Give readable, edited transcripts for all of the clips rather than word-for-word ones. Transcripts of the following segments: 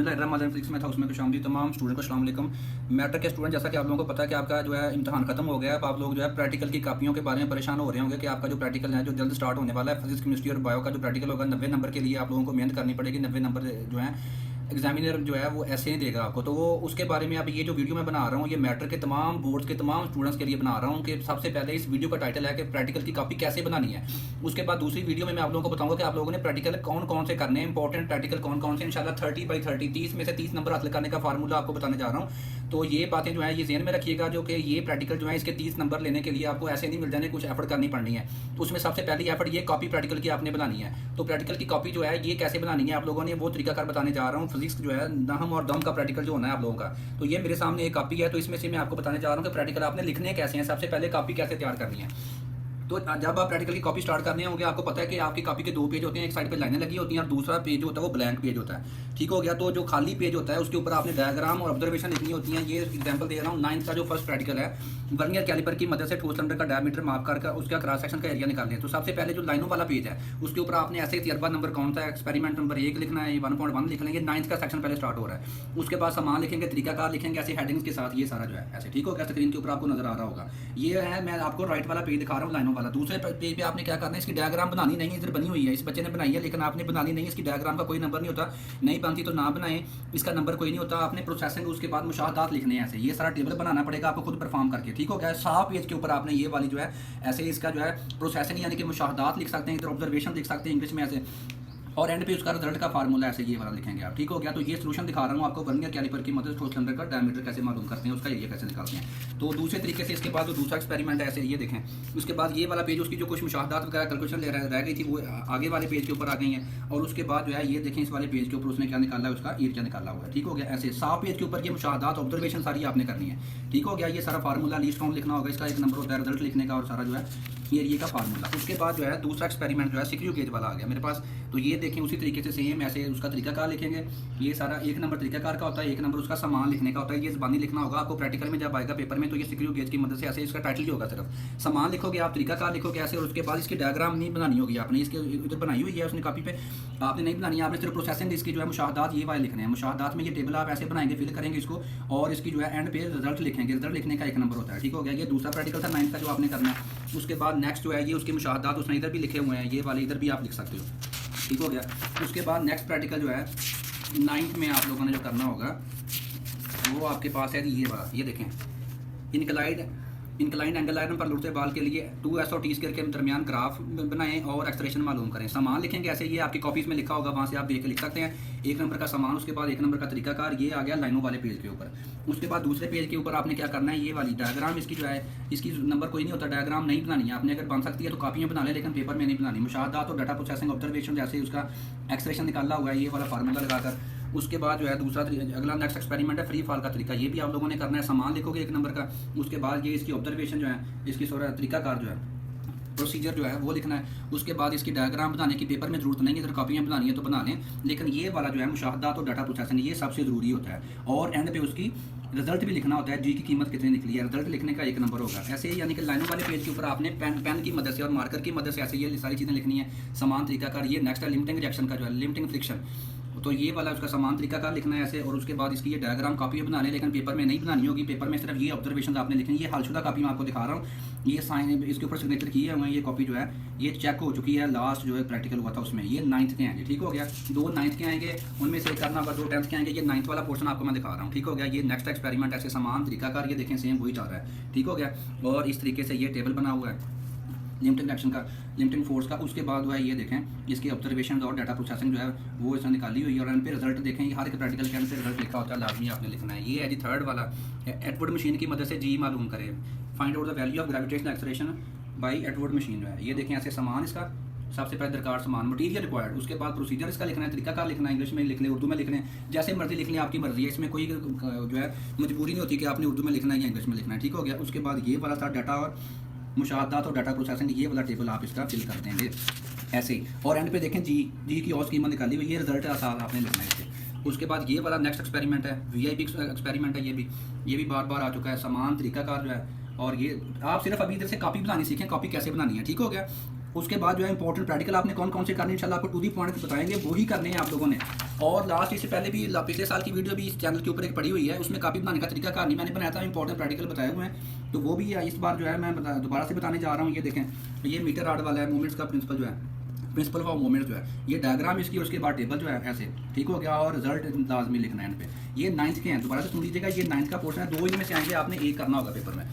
बिस्मिल्लाहिर्रहमानिर्रहीम फिजिक्स में था उसमें खुशामदीद तमाम स्टूडेंट को अस्सलाम वालेकुम। मैट्रिक के स्टूडेंट, जैसा कि आप लोगों को पता है कि आपका जो है इम्तिहान खत्म हो गया है, अब आप लोग जो है प्रैक्टिकल की कापियों के बारे में परेशान हो रहे होंगे कि आपका जो प्रैक्टिकल है जो जल्द स्टार्ट होने वाला है, फिजिक्स केमिस्ट्री और बायो का जो प्रैक्टिकल होगा 90 नंबर के लिए आप लोगों को मेहनत करनी पड़ेगी। 90 नंबर जो है एग्जामिनर जो है वो ऐसे ही देगा आपको, तो वो उसके बारे में अब ये जो वीडियो मैं बना रहा हूँ ये मैट्रिक के तमाम बोर्ड्स के तमाम स्टूडेंट्स के लिए बना रहा हूँ कि सबसे पहले इस वीडियो का टाइटल है कि प्रैक्टिकल की कॉपी कैसे बनानी है। उसके बाद दूसरी वीडियो में मैं आप लोगों को बताऊंगा कि आप लोगों ने प्रैक्टिकल कौन कौन से करने हैं, इंपॉर्टेंट प्रैक्टिकल कौन कौन से, इंशाल्लाह 30/30 30 में से 30 नंबर हासिल करने का फार्मूला आपको बताने जा रहा हूँ। तो ये बातें जो है ये ज़हन में रखिएगा जो कि ये प्रैक्टिकल जो है इसके 30 नंबर लेने के लिए आपको ऐसे नहीं मिल जाने, कुछ एफर्ट करनी पड़नी है। तो उसमें सबसे पहली एफर्ट ये कॉपी प्रैक्टिकल की आपने बनानी है। तो प्रैक्टिकल की कॉपी जो है ये कैसे बनानी है आप लोगों ने वो तरीकाकार बताने जा रहा हूँ। फिजिक्स जो है दहम और दम का प्रैक्टिकल जो होना है आप लोगों का, तो ये मेरे सामने एक कॉपी है, तो इसमें से मैं आपको बताने जा रहा हूँ कि प्रैक्टिकल आपने लिखने कैसे हैं, सबसे पहले कॉपी कैसे तैयार करनी है। तो जब आप प्रैक्टिकल की कॉपी स्टार्ट करने होंगे आपको पता है कि आपकी कॉपी के 2 पेज होते हैं, एक साइड पे लाइनें लगी होती हैं और दूसरा पेज जो होता है वो ब्लैंक पेज होता है। ठीक हो गया। तो जो खाली पेज होता है उसके ऊपर आपने डायग्राम और ऑब्जर्वेशन लिखनी होती हैं। ये एग्जांपल दे रहा हूँ 9th का जो फर्स्ट प्रैक्टिकल है, वर्नियर कैलिपर की मदद से ठोस सिलेंडर का डायमीटर माप कर उसका क्रॉस सेक्शन का एरिया निकालना है। तो सबसे पहले जो लाइनों वाला पेज है उसके ऊपर आपने ऐसे तजर्बा नंबर कौन सा है, एक्सपेरिमेंट नंबर 1 लिखना है, 1.1 लिख लेंगे। 9th का सेक्शन पहले स्टार्ट हो रहा है। उसके बाद सामान लिखेंगे, तरीकाकार लिखेंगे ऐसे हेडिंग्स के साथ, ये सारा जो है ऐसे। ठीक हो गया। स्क्रीन के ऊपर आपको नजर आ रहा होगा, ये है मैं आपको राइट वाला पेज दिखा रहा हूँ लाइनों वाला। दूसरे पेज पे आपने क्या करना है, इसकी डायग्राम बनानी नहीं है, इधर बनी हुई है, इस बच्चे ने बनाई है लेकिन आपने बनानी नहीं है। इसकी डायग्राम का कोई नंबर नहीं होता, नहीं बनती तो ना बनाएं, इसका नंबर कोई नहीं होता। आपने प्रोसेसिंग उसके बाद मुशाहदात लिखने हैं ऐसे, ये सारा टेबल बनाना पड़ेगा आपको खुद परफॉर्म करके। ठीक हो गया। 100 पेज के ऊपर आपने ये वाली जो है ऐसे इसका जो है प्रोसेसिंग यानी कि मुशाहदात लिख सकते हैं, इधर ऑब्जर्वेशन लिख सकते हैं इंग्लिश में ऐसे, और एंड पे उसका रिजल्ट का फार्मूला ऐसे ये वाला लिखेंगे आप। ठीक हो गया। तो ये सॉल्यूशन दिखा रहा हूँ आपको, वर्नियर कैलिपर की मदद से ठोस सिलेंडर का डायमीटर कैसे मालूम करते हैं, उसका एरिया कैसे निकालते हैं। तो दूसरे तरीके से इसके बाद जो दूसरा एक्सपेरिमेंट है ऐसे ये देखें। उसके बाद ये वाला पेज उसकी जो कुछ मुशाहदात वगैरह कैलकुलेशन रह गई थी वो आगे वाले पेज के ऊपर आ गई हैं, और उसके बाद जो है ये देखें इस वाले पेज के ऊपर उसने क्या निकाला है, उसका एरिया निकाला हुआ है। ठीक हो गया। ऐसे 100 पेज के ऊपर ये मुशाहदात ऑब्जर्वेशन सारी आपने करनी है। ठीक हो गया। ये सारा फार्मूला लीस्ट काउंट लिखना होगा, इसका एक नंबर होता है रिजल्ट लिखने का, और सारा जो है एरिया का फार्मूला। उसके बाद जो है दूसरा एक्सपेरिमेंट जो है सिक्रू गेज वाला आ गया मेरे पास। तो ये देखें उसी तरीके से सेम ऐसे उसका तरीकाकार लिखेंगे। ये सारा 1 नंबर तरीकाकार का होता है, 1 नंबर उसका सामान लिखने का होता है। ये ज़बानी लिखना होगा आपको प्रैक्टिकल में जब आएगा पेपर में, तो ये सिक्रू गेज की मदद से ऐसे इसका टाइटल ही होगा, सिर्फ सामान लिखोगे आप, तरीकाकार लिखोगे ऐसे, और उसके बाद इसकी डायग्राम नहीं बनानी होगी आपने, इसके इधर बनाई हुई है उसने कॉपी पे, आपने नहीं बनानी है। आपने सिर्फ प्रोसेसिंग इसकी जो है मुशाहदात ये वाले लिखने हैं। मुशाहदात में ये टेबल आप ऐसे बनाएंगे, फिल करेंगे इसको, और इसकी जो है एंड पे रिजल्ट लिखेंगे। रिजल्ट लिखने का 1 नंबर होता है। ठीक हो गया। ये दूसरा प्रैक्टिकल था 9th का जो आपने करना है। उसके बाद नेक्स्ट जो है ये उसके मुशाहदात उसने इधर भी लिखे हुए हैं, ये वाले इधर भी आप लिख सकते हो। ठीक हो गया। उसके बाद नेक्स्ट प्रैक्टिकल जो है 9th में आप लोगों ने जो करना होगा वो आपके पास है ये वाला, ये देखें इंक्लाइंड एंगल आयरन पर लुढ़ते बाल के लिए 2s और t स्क्वायर के दरमियान ग्राफ बनाएं और एक्सप्रेशन मालूम करें। सामान लिखेंगे ऐसे, ये आपकी कॉपीज़ में लिखा होगा, वहाँ से आप देख के लिख सकते हैं। 1 नंबर का सामान, उसके बाद 1 नंबर का तरीकाकार, ये आ गया लाइनों वाले पेज के ऊपर। उसके बाद दूसरे पेज के ऊपर आपने क्या करना है, ये वाली डायग्राम इसकी जो है इसकी नंबर कोई नहीं होता, डायग्राम नहीं बनानी है आपने। अगर बन सकती है तो कॉपी में बना लें, लेकिन पेपर में नहीं बनानी। मुशाहदात और डाटा प्रोसेसिंग ऑब्जर्वेशन जैसे उसका एक्सप्रेशन निकाला हुआ है ये वाला फार्मूला लगाकर। उसके बाद जो है दूसरा अगला नेक्स्ट एक्सपेरिमेंट है फ्री फॉल का तरीका, ये भी आप लोगों ने करना है। सामान लिखोगे 1 नंबर का, उसके बाद ये इसकी ऑब्जर्वेशन जो है इसकी सारा तरीकाकार जो है प्रोसीजर जो है वो लिखना है। उसके बाद इसकी डायग्राम बनाने की पेपर में जरूरत नहीं है, अगर कॉपियाँ बनानी है तो बना लें, लेकिन ये वाला जो है मुशाहदात और डाटा प्रोसेसिंग ये सबसे ज़रूरी होता है। और एंड पे उसकी रिजल्ट भी लिखना होता है, जी की कीमत कितनी निकली है, रिजल्ट लिखने का 1 नंबर होगा। ऐसे ही यानी कि लाइनों वाले पेज के ऊपर आपने पेन की मदद से और मार्कर की मदद से ऐसे ये सारी चीज़ें लिखनी है। समान तरीकाकार ये नेक्स्ट है लिमिटिंग रिएक्शन का जो है, लिमिटिंग फ्रिक्शन, तो ये वाला उसका समान तरीका का लिखना है ऐसे। और उसके बाद इसकी ये डायग्राम कॉपी में बनाने, लेकिन पेपर में नहीं बनानी होगी, पेपर में सिर्फ ये ऑब्जर्वेशन आपने लिखनी है। ये हालशुदा कॉपी मैं आपको दिखा रहा हूँ, ये साइन इसके ऊपर सिग्नेचर किए हुए हैं। ये कॉपी जो है ये चेक हो चुकी है, लास्ट जो है प्रैक्टिकल हुआ था उसमें। ये 9th के आएंगे। ठीक हो गया। 2 9th के आएंगे, उनमें से करना होगा, 2 10th के आएंगे। ये 9th वाला पोर्शन आपको मैं दिखा रहा हूँ। ठीक हो गया। ये नेक्स्ट एक्सपेरिमेंट ऐसे समान तरीकाकार ये देखें सेम वही चल रहा है। ठीक हो गया। और इस तरीके से ये टेबल बना हुआ है लिमिटिंग एक्शन का, लिमिटिंग फोर्स का। उसके बाद जो है ये देखें इसकी ऑब्जर्वेशन और डाटा प्रोसेसिंग जो है वो इसने निकाली हुई है, और एंड पे रिजल्ट देखें। ये हर एक प्रैक्टिकल के एंड पे रिजल्ट लिखा होता है, लाजमी आपने लिखना है। ये है जी 3rd वाला, एटवुड मशीन की मदद से जी मालूम करें, find out the value of gravitational acceleration by Atwood machine जो है। ये देखें ऐसे सामान इसका, सबसे पहले दरकार सामान मटीरियल रिक्वायर्ड, उसके बाद प्रोसीजर इसका लिखना है, तरीकाकार लिखना है, इंग्लिश में लिख लें, उर्दू में लिख लें, जैसे मर्जी लिख लें, आपकी मर्जी है। इसमें कोई जो है मजबूरी नहीं होती कि आपने उर्दू में लिखना है या इंग्लिश में लिखना है। ठीक हो गया। उसके बाद ये वाला था डाटा और मुशाहदात और डाटा प्रोसेसिंग, ये वाला टेबल आप इसका फिल कर देंगे ऐसे ही। और एंड पे देखें जी की और कीमत निकाली हुई, ये रिजल्ट आसान आपने लिखना है इससे। उसके बाद ये वाला नेक्स्ट एक्सपेरिमेंट है, VIP एक्सपेरिमेंट है, ये भी बार बार आ चुका है। समान तरीकाकार जो है, और ये आप सिर्फ अभी इधर से कॉपी बनानी सीखें, कॉपी कैसे बनानी है। ठीक हो गया। उसके बाद जो है इंपॉर्टेंट प्रैक्टिकल आपने कौन कौन से करने इंशाल्लाह आपको टू दी पॉइंट बताएंगे, वही करने हैं आप लोगों ने। और लास्ट इससे पहले भी पिछले साल की वीडियो भी इस चैनल के ऊपर एक पड़ी हुई है, उसमें कापी बनाने का तरीका कार नहीं मैंने बनाया था, इंपॉर्टेंट प्रैक्टिकल बताए हुए हैं, तो वो भी इस बार जो है मैं दोबारा से बताने जा रहा हूँ। ये देखें, ये मीटर आर्ट वाला है, मूवमेंट्स का प्रिंसिपल जो है, प्रिंसिपल ऑफ मूवमेंट जो है, ये डायग्राम इसकी, और उसके बाद टेबल जो है ऐसे, ठीक हो गया, और रिजल्ट लाजमी लिखना है एंड पे। ये 9th के हैं, दोबारा से सुन लीजिएगा, ये 9th का पोर्शन है, 2 इनमें से आएंगे, आपने एक करना होगा पेपर में।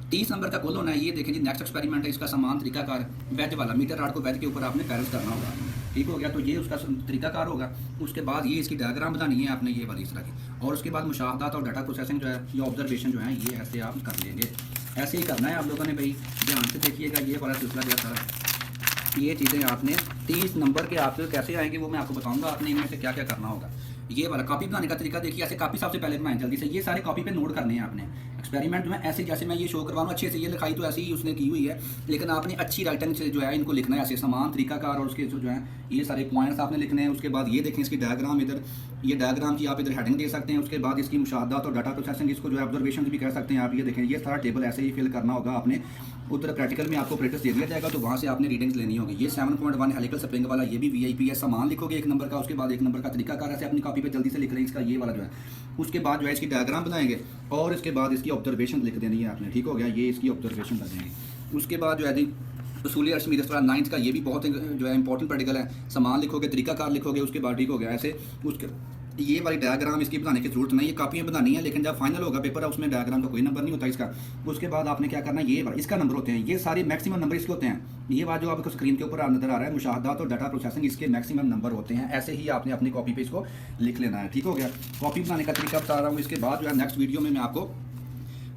30 नंबर का कुल होना है। ये देखें जी, नेक्स्ट एक्सपेरिमेंट है, इसका समान तरीकाकार वेज वाला, मीटर आर्ट को वेज के ऊपर आपने बैलेंस करना होगा, ठीक हो गया। तो ये उसका तरीकाकार होगा। उसके बाद ये इसकी डायग्राम बनानी है आपने, ये वाली इस तरह की, और उसके बाद मुशाहदात और डाटा प्रोसेसिंग जो है, ये ऑब्जर्वेशन जो है, ये ऐसे आप कर लेंगे। ऐसे ही करना है आप लोगों ने भाई, ध्यान से देखिएगा, ये वाला सिलसिला जो है, ये चीज़ें आपने 30 नंबर के आपके कैसे आएंगे वो मैं आपको बताऊंगा, आपने इनमें से क्या क्या करना होगा। ये वाला कॉपी बनाने का तरीका देखिए, ऐसे कॉपी सबसे पहले बनाएं जल्दी से, ये सारे कॉपी पे नोट करने हैं आपने। एक्सपेरिमेंट में ऐसे जैसे मैं ये शो करवा रहा हूँ, अच्छे से ये लिखाई तो ऐसे ही उसने की हुई है, लेकिन आपने अच्छी राइटिंग से जो है इनको लिखना है, ऐसे समान तरीकाकार, और उसके जो है ये सारे पॉइंट्स आपने लिखने हैं। उसके बाद ये देखें, इसकी डायग्राम इधर, ये डायग्राम की आप इधर हेडिंग दे सकते हैं। उसके बाद इसकी मुशाहदात और डाटा प्रोसेसिंग, इसको जो है ऑब्जर्वेशन भी कह सकते हैं आप। ये देखें, ये सारा टेबल ऐसे ही फिल करना होगा आपने। उधर प्रैक्टिकल में आपको प्रैक्टिस दे दिया जाएगा, तो वहाँ से आपने रीडिंग्स लेनी होगी। ये 7.1 हेलिकल स्प्रिंग वाला, ये भी VIP है, समान लिखोगे 1 नंबर का। उसके बाद 1 नंबर का तरीकाकार ऐसे अपनी कॉपी पे जल्दी से लिख रहे हैं, इसका ये वाला जो है। उसके बाद जो है इसकी डायग्राम बनाएंगे, और इसके बाद इसकी ऑब्जर्वेशन लिख देनी है आपने, ठीक हो गया। ये इसकी ऑब्जर्वेशन लगेंगे। उसके बाद जो है जी उसूली अरशमीद 9th का, ये भी बहुत जो है इंपॉर्टेंट प्रैक्टिकल है, समान लिखोगे, तरीकाकार लिखोगे, उसके बाद ठीक हो गया ऐसे। उसके ये वाली डायग्राम इसकी बनाने की जरूरत नहीं है, कापियाँ बनानी है, लेकिन जब फाइनल होगा पेपर है उसमें डायग्राम का कोई नंबर नहीं होता इसका। उसके बाद आपने क्या करना है, ये वाला इसका नंबर होते हैं, ये सारे मैक्सिमम नंबर इसके होते हैं। ये बात जो आपको स्क्रीन के ऊपर नजर आ रहा है, मुशाहदात और डाटा प्रोसेसिंग, इसके मैक्सिमम नंबर होते हैं। ऐसे ही आपने अपनी कॉपी पे इसको लिख लेना है, ठीक हो गया। कॉपी बनाने का तरीका बता रहा हूँ। इसके बाद जो है नेक्स्ट वीडियो में मैं आपको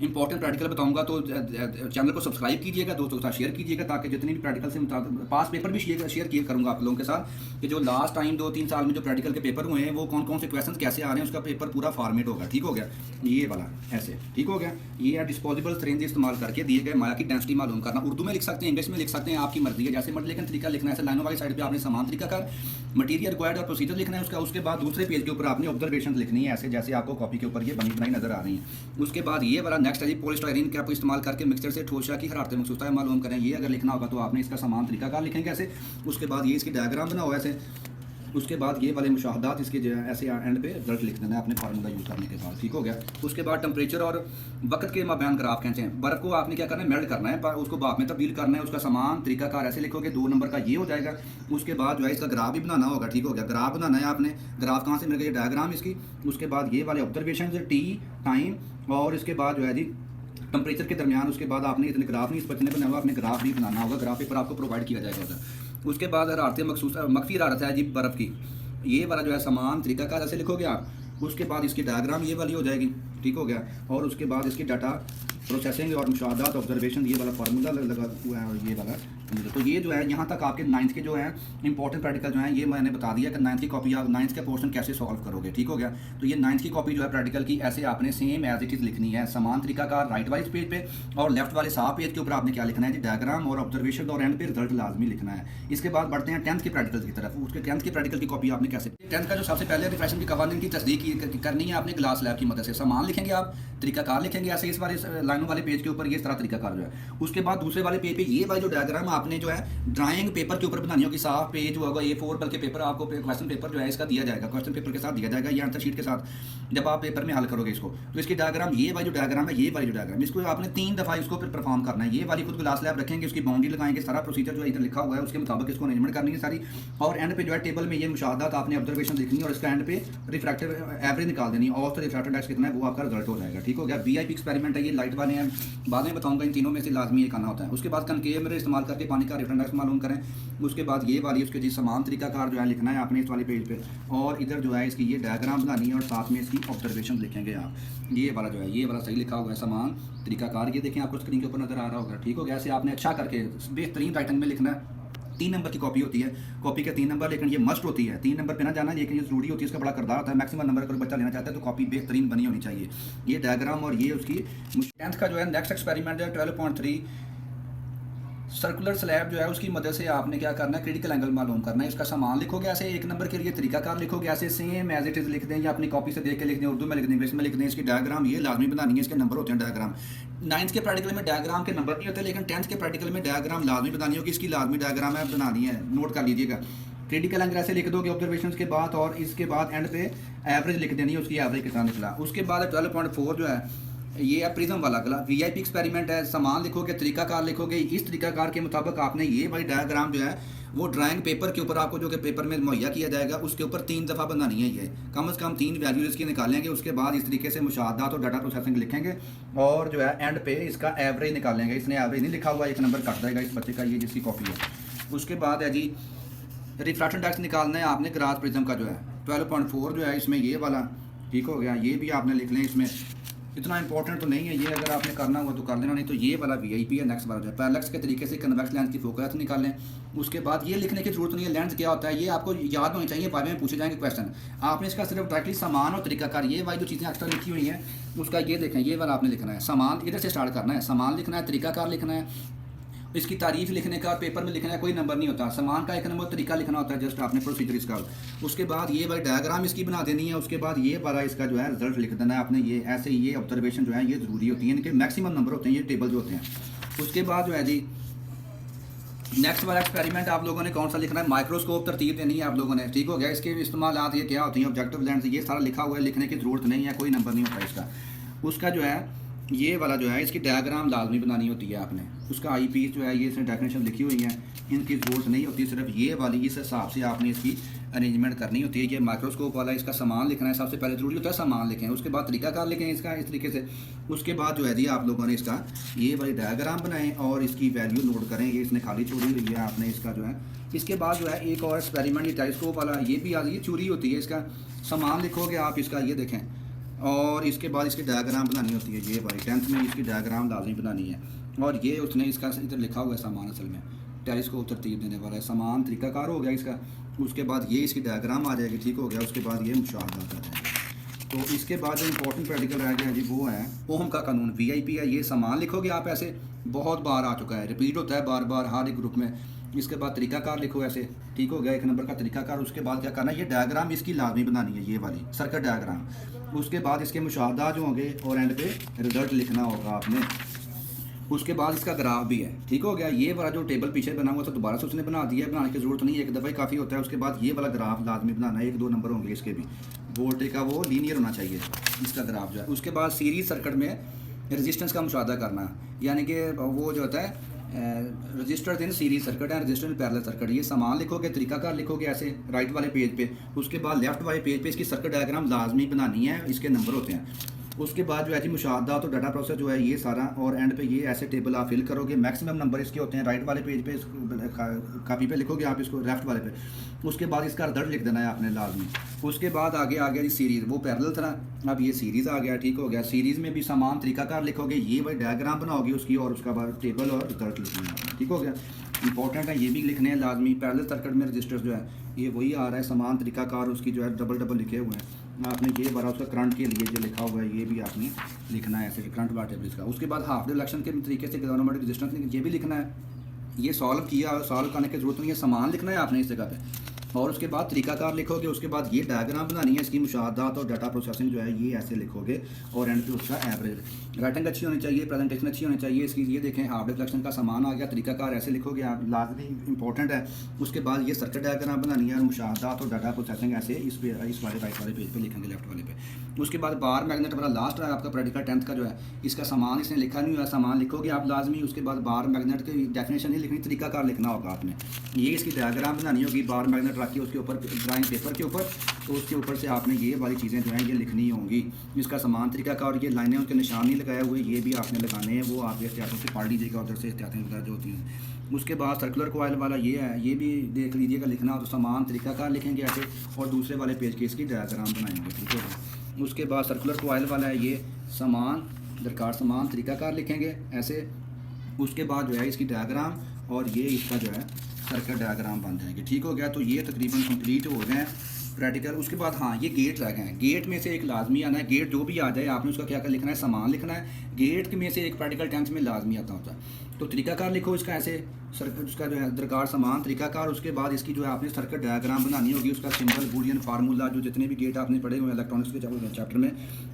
इंपॉर्टेंट प्रैक्टिकल बताऊंगा, तो चैनल को सब्सक्राइब कीजिएगा, दोस्तों के साथ शेयर कीजिएगा, ताकि जितने भी प्रैक्टिकल से पास पेपर भी शेयर किया करूंगा आप लोगों के साथ, कि जो लास्ट टाइम 2-3 साल में जो प्रैक्टिकल के पेपर हुए हैं, वो कौन कौन से क्वेश्चन कैसे आ रहे हैं, उसका पेपर पूरा फॉर्मेट होगा, ठीक हो गया। ये वाला ऐसे, ठीक हो गया। ये है डिस्पोजेबल सिरिंज इस्तेमाल करके दिए गए माया की डेंसिटी मालूम करना। उर्दू में लिख सकते हैं, इंग्लिश में लिख सकते हैं, आपकी मर्जी है, जैसे मर्जी, लेकिन तरीका लिखना है। ऐसे लाइनों वाली साइड पर आपने समान तरीका कर मटीरियल रिक्वायर्ड और प्रोसीजर लिखना है उसका। उसके बाद दूसरे पेज के ऊपर आपने ऑब्जर्वेशन लिखनी है, ऐसे जैसे आपको कॉपी के ऊपर ये बनी बनाई नजर आ रही है। उसके बाद ये वाला नेक्स्ट है जी, पॉलीस्टाइरीन के आप इस्तेमाल करके मिक्सचर से ठोसा की हरारत मखसूसा मालूम करें। ये अगर लिखना होगा तो आपने इसका समान तरीकाकार लिखेंगे ऐसे। उसके बाद ये इसकी डायग्राम बनाओ ऐसे। उसके बाद ये वाले मुशाहदात इसके जो है ऐसे एंड पे रिजल्ट लिख देना है अपने फार्मूला यूज़ करने के बाद, ठीक हो गया। उसके बाद टेम्परेचर और वक्त के माबैन ग्राफ खींचें। बर्फ़ को आपने क्या करना है, मेल्ट करना है, पर उसको भाप में तब्दील करना है। उसका समान तरीकाकार ऐसे लिखोगे, 2 नंबर का ये हो जाएगा। उसके बाद जो है इसका ग्राफ भी बनाना होगा, ठीक हो गया। ग्राफ बनाना है आपने, ग्राफ कहाँ से मिल गया, डायग्राम इसकी। उसके बाद ये वाले ऑब्जर्वेशन टी टाइम, और इसके बाद जो है जी टेम्परेचर के दरमियान। उसके बाद आपने इतने ग्राफ नहीं इस बचने बनाया हुआ, आपने ग्राफ भी बनाना होगा, ग्राफ पेपर आपको प्रोवाइड किया जाएगा उधर। उसके बाद हरारत मखसूसा मख्फी हरारत है जी बर्फ़ की, ये वाला जो है समान तरीका का ऐसे लिखोगे आप। उसके बाद इसकी डायग्राम ये वाली हो जाएगी, ठीक हो गया। और उसके बाद इसकी डाटा प्रोसेसिंग और मुशाहदात ऑब्जर्वेशन, ये वाला फार्मूला लगा हुआ है, ये वाला। तो ये जो है यहाँ तक आपके 9th के जो है इंपॉर्टेंट प्रैक्टिकल जो है, ये मैंने बता दिया कि 9th की कॉपी आप 9th का पोर्शन कैसे सॉल्व करोगे, ठीक हो गया। तो ये 9th की कॉपी जो है प्रैक्टिकल की ऐसे आपने सेम एज इट इज़ लिखनी है, समान तरीका का। राइट वाले पेज पे और लेफ्ट वाले साफ पेज के ऊपर आपने क्या लिखना है जी, डायग्राम और ऑब्जर्वेशन, और एंड पे रिजल्ट लाजमी लिखना है। इसके बाद बढ़ते हैं 10th के प्रैक्टिकल की तरफ। उसके 10th के प्रैक्टिकल की कॉपी आपने कैसे, 10th का जो सबसे पहले रिफ्रेशन के कवानीन की तस्दीक करनी है आपने ग्लास लैब की मदद से। समान लिखेंगे आप, तरीकाकार लिखेंगे ऐसे इस वाले लाइनों वाले पेज के ऊपर, ये तरह तरीकाकार जो है। उसके बाद दूसरे वाले पेज पे ये वाली जो डायग्राम आपने जो है ड्राइंग पेपर के ऊपर बनानी होगी, साफ पेज होगा A4 बल्कि पेपर आपको क्वेश्चन पेपर जो है इसका दिया जाएगा, क्वेश्चन पेपर के साथ दिया जाएगा, या आंसर शीट के साथ जब आप पेपर में हल करोगे इसको। तो इसकी डायग्राम, ये वाली जो डायग्राम है, ये वाली जो डायग्राम, इसको आपने 3 दफ़ा इसको फिर परफॉर्म करना है। ये वाली खुद ग्लास लैब रखेंगे, उसकी बाउंड्री लगाएंगे, सारा प्रोसीजर जो इधर लिखा हुआ है उसके मुताबिक इसको अरेंजमेंट करनी है सारी। और एंड पे जो है टेबल में ये मुशाहदात आपने ऑब्जर्वेशन लिखनी है, और इसका एंड पे रिफ्रैक्टिव एवरेज निकाल देनी है, और तो रिफ्रैक्टिव इंडेक्स कितना है वो आपका रिजल्ट हो जाएगा, ठीक हो गया। VIP एक्सपेरिमेंट है, ये लाइट वाले हैं, बाद में बताऊंगा, इन तीनों में से लाजमी ये करना होता है। उसके बाद कनकेव मिरर इस्तेमाल करके पानी का रिफ्रैक्टिव इंडेक्स मालूम करें। उसके बाद ये वाली उसके जी समान तरीकाकार जो है लिखना है आपने इस वाले पेज पे, और इधर जो है इसकी ये डायग्राम बनानी है, और साथ में इसकी ऑब्जर्वेशन लिखेंगे आप। ये वाला जो है, ये वाला सही लिखा हुआ है, समान तरीकाकार, ये देखें आपको स्क्रीन के ऊपर नजर आ रहा होगा, ठीक हो गया। ऐसे आपने अच्छा करके बेहतरीन राइटिंग में लिखना है। 3 नंबर की कॉपी होती है, कॉपी के 3 नंबर, लेकिन ये मस्ट होती है, 3 नंबर पे ना जाना, लेकिन ये जरूरी होती है, इसका बड़ा किरदार होता है। मैक्सिमम नंबर अगर बच्चा लेना चाहता है तो कॉपी बेहतरीन बनी होनी चाहिए। ये डायग्राम और ये उसकी 10th का जो है नेक्स्ट एक्सपेरिमेंट है 12.3 सर्कुलर स्लैब जो है उसकी मदद से आपने क्या करना है, क्रिटिकल एंगल मालूम करना है। इसका सामान लिखोगे ऐसे, एक नंबर के लिए तरीकाकार लिखोगे ऐसे सेम एज इट इज़ लिख दें, या अपनी कॉपी से देख के लिख दें, उर्दू में लिख दें, इंग्लिश में लिख दें। इसकी डायग्राम ये लाजमी बनानी है, इसके नंबर होते हैं डायग्राम। 9th के प्रैक्टिकल में डायग्राम के नंबर नहीं होते, लेकिन 10th के प्रैक्टिकल में डायग्राम लाजमी बनानी होगी। इसकी लाजमी डायग्राम है बनानी है, नोट कर लीजिएगा। क्रिटिकल एंगल ऐसे लिख दोगे ऑब्जर्वेशन के बाद, और इसके बाद एंड पे एवरेज लिख देनी है, उसकी एवरेज कितना निकला। उसके बाद 12.4 जो है ये है प्रिज्म वाला गला, वीआईपी एक्सपेरिमेंट है। सामान लिखोगे, तरीकाकार लिखोगे, इस तरीकाकार के मुताबिक आपने ये भाई डायग्राम जो है वो ड्राइंग पेपर के ऊपर आपको जो कि पेपर में मुहैया किया जाएगा उसके ऊपर 3 दफ़ा बनानी है। ये कम से कम 3 वैल्यूज इसकी निकालेंगे। उसके बाद इस तरीके से मुशाहदात और डाटा प्रोसेसिंग लिखेंगे, और जो है एंड पे इसका एवरेज निकालेंगे। इसने एवरेज नहीं लिखा हुआ, एक नंबर कट जाएगा इस बच्चे का, ये जिसकी कॉपी है। उसके बाद है जी रिफ्रैक्शन इंडेक्स निकालना है आपने ग्रास प्रिज्म का जो है 12.4 जो है इसमें ये वाला, ठीक हो गया। ये भी आपने लिख लें, इसमें इतना इंपॉर्टेंट तो नहीं है, ये अगर आपने करना हुआ तो कर लेना, नहीं तो ये वाला वीआईपी है। नेक्स्ट वाला जो है पैरेलक्स के तरीके से कन्वेक्स लेंस की फोकस निकाल लें। उसके बाद ये लिखने की जरूरत नहीं है लेंस क्या होता है, ये आपको याद होनी चाहिए, बाद में पूछे जाएंगे क्वेश्चन। आपने इसका सिर्फ डायरेक्टली सामान और तरीकाकार, ये वाली जो चीज़ें एक्स्ट्रा लिखी हुई हैं उसका ये देखें, ये वाला आपने लिखना है। सामान इधर से स्टार्ट करना है, सामान लिखना है, तरीकाकार लिखना है, इसकी तारीफ लिखने का पेपर में लिखना है, कोई नंबर नहीं होता। सामान का एक नंबर तरीका लिखना होता है, जस्ट आपने प्रोसीजर इसका। उसके बाद ये वाली डायग्राम इसकी बना देनी है। उसके बाद ये वाला इसका जो है रिजल्ट लिख देना है आपने। ये ऐसे ये ऑब्जर्वेशन जो है ये ज़रूरी होती है, इनके मैक्सिमम नंबर होते हैं ये टेबल जो होते हैं। उसके बाद जो है जी नेक्स्ट वाला एक्सपेरिमेंट आप लोगों ने कौन सा लिखना है, माइक्रोस्कोप तरतीब देनी है आप लोगों ने, ठीक हो गया। इसके इस्तेमाल ये क्या होती हैं, ऑब्जेक्टिव लेंस, ये सारा लिखा हुआ है, लिखने की ज़रूरत नहीं है, कोई नंबर नहीं होता इसका। उसका जो है ये वाला जो है इसकी डायग्राम लाजमी बनानी होती है आपने। उसका आई पीस जो है ये इसमें डेफिनेशन लिखी हुई है, इनकी ज़रूरत नहीं होती, सिर्फ ये वाली इस हिसाब से आपने इसकी अरेंजमेंट करनी होती है। ये माइक्रोस्कोप वाला, इसका सामान लिखना है, सबसे पहले ज़रूरी होता है सामान लिखें, उसके बाद तरीकाकार लिखें इसका इस तरीके से। उसके बाद जो है जी आप लोगों ने इसका ये वाली डायग्राम बनाएं और इसकी वैल्यू नोट करें। ये इसने खाली छोड़ी हुई है आपने इसका जो है। इसके बाद जो है एक और एक्सपेरिमेंट, ये टेलीस्कोप वाला, ये भी ये चोरी होती है। इसका सामान लिखोगे आप इसका, ये देखें, और इसके बाद इसकी डायग्राम बनानी होती है। ये भाई 10th में इसकी डायग्राम लाजमी बनानी है। और ये उसने इसका इधर लिखा हुआ है सामान, असल में टेलीस्कोप तरतीब देने वाला है, सामान तरीकाकार हो गया इसका। उसके बाद ये इसकी डायग्राम आ जाएगी, ठीक हो गया। उसके बाद ये मुशाहदात आ जाएगा। तो इसके बाद जो इंपॉर्टेंट प्रैक्टिकल रह गया जी वो है ओहम का कानून, वीआईपी है। ये सामान लिखोगे आप ऐसे, बहुत बार आ चुका है, रिपीट होता है बार बार हर एक ग्रुप में। इसके बाद तरीकाकार लिखो ऐसे, ठीक हो गया, एक नंबर का तरीकाकार। उसके बाद क्या करना है, ये डायग्राम इसकी लाजमी बनानी है, ये वाली सर्किट डायग्राम। उसके बाद इसके मुशाहदा जो होंगे और एंड पे रिजल्ट लिखना होगा आपने। उसके बाद इसका ग्राफ भी है, ठीक हो गया। ये वाला जो टेबल पीछे बना हुआ था दोबारा से उसने बना दिया है, बनाने की ज़रूरत नहीं है, एक दफ़ा ही काफ़ी होता है। उसके बाद ये वाला ग्राफ लाजमी बनाना है, 1-2 नंबर होंगे इसके भी। वोल्टेज का वो लीनियर होना चाहिए इसका ग्राफ जो है। उसके बाद सीरीज सर्किट में रेजिस्टेंस का मुशाहदा करना, यानी कि वो जो होता है रजिस्टर्ड इन सीरीज सर्किट है, रजिस्टर्ड इन पैरेलल सर्किट। ये सामान लिखोगे, तरीकाकार लिखोगे ऐसे राइट वाले पेज पे। उसके बाद लेफ्ट वाले पेज पे इसकी सर्किट डायग्राम लाजमी बनानी है, इसके नंबर होते हैं। उसके बाद जो है जी मुशाहदा तो डाटा प्रोसेस जो है ये सारा, और एंड पे ये ऐसे टेबल आप फिल करोगे। मैक्सिमम नंबर इसके होते हैं राइट वाले पेज पे, कापी पे लिखोगे आप इसको लेफ्ट वाले पे। उसके बाद इसका रिजल्ट लिख देना है आपने लाजमी। उसके बाद आगे आ गया जी सीरीज़, वो पैरेलल था, अब ये सीरीज़ आ गया, ठीक हो गया। सीरीज़ में भी सामान तरीकाकार लिखोगे, ये वही डायग्राम बनाओगे उसकी, और उसका बाद टेबल और रिजल्ट लिखना है, ठीक हो गया। इंपॉर्टेंट है, ये भी लिखने हैं लाजमी। पैरेलल सर्किट में रजिस्टर्स जो है ये वही आ रहा है, सामान तरीकाकार उसकी जो है डबल लिखे हुए हैं आपने। ये बारा उसका करंट के लिए जो लिखा हुआ है ये भी आपने लिखना है ऐसे, करंट वाला टेबल इसका। उसके बाद हाफ रिलेक्शन के तरीके से गवर्नमेंट रजिस्टेंस ये भी लिखना है। ये सॉल्व किया, सॉल्व करने की जरूरत नहीं है, सामान लिखना है आपने इस जगह पे। और उसके बाद तरीकाकार लिखोगे। उसके बाद ये डायग्राम बनानी है इसकी, मुशाहदात और डाटा प्रोसेसिंग जो है ये ऐसे लिखोगे, और एंड पे उसका एवरेज। राइटिंग अच्छी होनी चाहिए, प्रेजेंटेशन अच्छी होनी चाहिए इसकी। ये देखें हाफ रिफ्लेक्शन का सामान आ गया, तरीकाकार ऐसे लिखोगे आप, लाजमी इंपॉर्टेंट है। उसके बाद ये सर्किट डायग्राम बनानी है, और मुशाहदात और डाटा प्रोसेसिंग ऐसे इस वाले राइट वाले पेज पे लिखेंगे, लेफ्ट वाले पे। उसके बाद बार मैग्नेट वाला लास्ट है आपका प्रैक्टिकल 10th का जो है, इसका सामान इसने लिखा नहीं हुआ, सामान लिखोगे आप लाजमी। उसके बाद बार मैग्नेट की डेफिनेशन नहीं लिखनी, तरीकाकार लिखना होगा आपने। ये इसकी डायग्राम बनानी होगी, बार मैग्नेट रख के उसके ऊपर ड्राइंग पेपर के ऊपर, तो उसके ऊपर से आपने ये वाली चीज़ें जो हैं ये लिखनी होंगी। इसका सामान तरीका का, और ये लाइनें उसके निशान नहीं लगाए हुए, ये भी आपने लगाने हैं, वो आप एहतियातों से पढ़ लीजिएगा, उधर से एहतियातें जो होती हैं। उसके बाद सर्कुलर कॉइल वाला ये है, ये भी देख लीजिएगा लिखना हो तो सामान तरीकाकार लिखेंगे ऐसे, और दूसरे वाले पेज के इसकी डायग्राम बनाएंगे, ठीक है। उसके बाद सर्कुलर कॉइल वाला है ये, सामान दरकार सामान तरीकाकार लिखेंगे ऐसे। उसके बाद जो है इसकी डायग्राम, और ये इसका जो है सर्किट डायग्राम बन जाएंगे, ठीक हो गया। तो ये तकरीबन कंप्लीट हो गए हैं प्रैक्टिकल। उसके बाद हाँ ये गेट रह गए हैं, गेट में से एक लाजमी आना है। गेट जो भी आ जाए आपने उसका क्या कर लिखना है, सामान लिखना है। गेट में से एक प्रैक्टिकल 10th में लाजमी आता होता है। तो तरीकाकार लिखो इसका ऐसे, उसका जो है दरकार सामान तरीकाकार, उसके बाद इसकी जो है आपने सर्किट डायग्राम बनानी होगी, उसका सिंबल बूलियन फार्मूला, जो जितने भी गेट आपने पढ़े हुए हैं इलेक्ट्रॉनिक्स के चैप्टर में,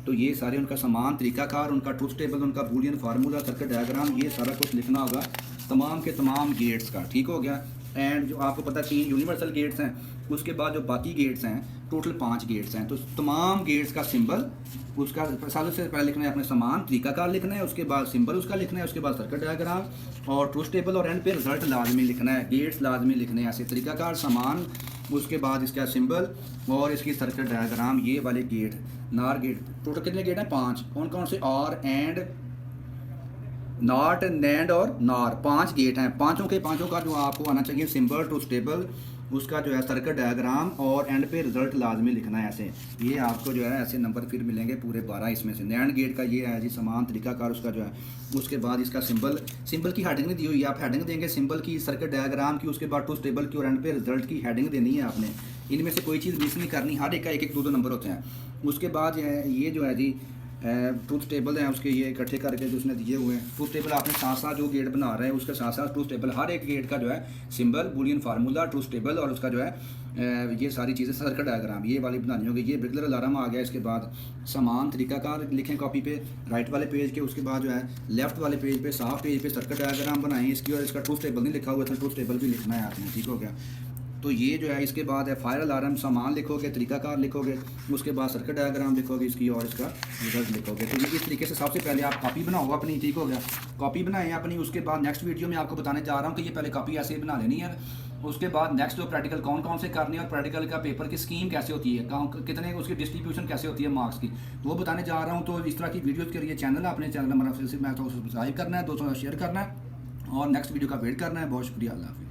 तो ये सारे उनका सामान तरीकाकार, उनका ट्रूथ टेबल, उनका बूलियन फार्मूला, सर्किट डायग्राम, ये सारा कुछ लिखना होगा तमाम के तमाम गेट्स का। ठीक हो गया। एंड जो आपको पता 3 यूनिवर्सल गेट्स हैं, उसके बाद जो बाकी गेट्स हैं टोटल 5 गेट्स हैं, तो तमाम गेट्स का सिंबल उसका सबसे पहले लिखना है अपने सामान तरीकाकार लिखना है, उसके बाद सिंबल उसका लिखना है, उसके बाद सर्किट डायग्राम और ट्रूथ टेबल, और एंड पे रिजल्ट लाजमी लिखना है। गेट्स लाजमी लिखने हैं ऐसे, तरीकाकार, सामान, उसके बाद इसका सिंबल और इसकी सर्किट डायग्राम, ये वाले गेट, नार गेट। टोटल कितने गेट हैं? 5। कौन कौन से? आर एंड, नॉट, नैंड और नार, 5 गेट हैं। पांचों का जो आपको आना चाहिए सिंबल, ट्रूथ टेबल, उसका जो है सर्किट डायग्राम और एंड पे रिजल्ट लाजमी लिखना है ऐसे। ये आपको जो है ऐसे नंबर फिर मिलेंगे पूरे 12 इसमें से। नैंड गेट का ये है जी सामान तरीकाकार उसका जो है, उसके बाद इसका सिंबल की हेडिंग नहीं दी हुई, आप हेडिंग देंगे सिंबल की, सर्किट डायग्राम की, उसके बाद ट्रूथ टेबल की और एंड पे रिजल्ट की हेडिंग देनी है आपने। इनमें से कोई चीज़ मिस नहीं करनी, हर एक का 1-1, 2-2 नंबर होते हैं। उसके बाद ये जो है जी ट्रूथ टेबल हैं उसके, ये इकट्ठे करके जो उसने दिए हुए हैं। ट्रूथ टेबल आपने साथ साथ जो गेट बना रहे हैं उसके साथ साथ ट्रूथ टेबल, हर एक गेट का जो है symbol, Boolean formula, truth table और उसका जो है ये सारी चीज़ें, सर्किट डायग्राम, ये वाली बनानी होगी। ये ब्रेकलर अलार्म आ गया। इसके बाद सामान तरीकाकार लिखें कॉपी पे राइट वाले पेज के, उसके बाद जो है लेफ्ट वाले पेज पे, साफ पेज पे सर्किट डायग्राम बनाएं इसकी, और इसका ट्रूथ टेबल नहीं लिखा हुआ था, ट्रूथ टेबल भी लिखना है आपने। ठीक हो गया। तो ये जो है इसके बाद है फायर अलार्म, सामान लिखोगे, तरीकाकार लिखोगे, उसके बाद सर्किट डायग्राम लिखोगे इसकी और इसका रिजल्ट लिखोगे। तो ये इस तरीके से सबसे पहले आप कॉपी बनाओ अपनी। ठीक हो गया। कॉपी बनाएं अपनी, उसके बाद नेक्स्ट वीडियो में आपको बताने जा रहा हूँ कि ये पहले कॉपी ऐसे बना लेनी है, उसके बाद नेक्स्ट जो प्रैक्टिकल कौन कौन से करने और प्रैक्टिकल का पेपर की स्कीम कैसे होती है, कितने उसकी डिस्ट्रीब्यूशन कैसे होती है मार्क्स की, तो वो बताने जा रहा हूँ। तो इस तरह की वीडियोज़ के लिए चैनल, अपने चैनल नंबर मैं तो सब्सक्राइब करना है, दोस्तों का शेयर करना है और नेक्स्ट वीडियो का वेट करना है। बहुत शुक्रिया। अल्लाह हाफ़िज़।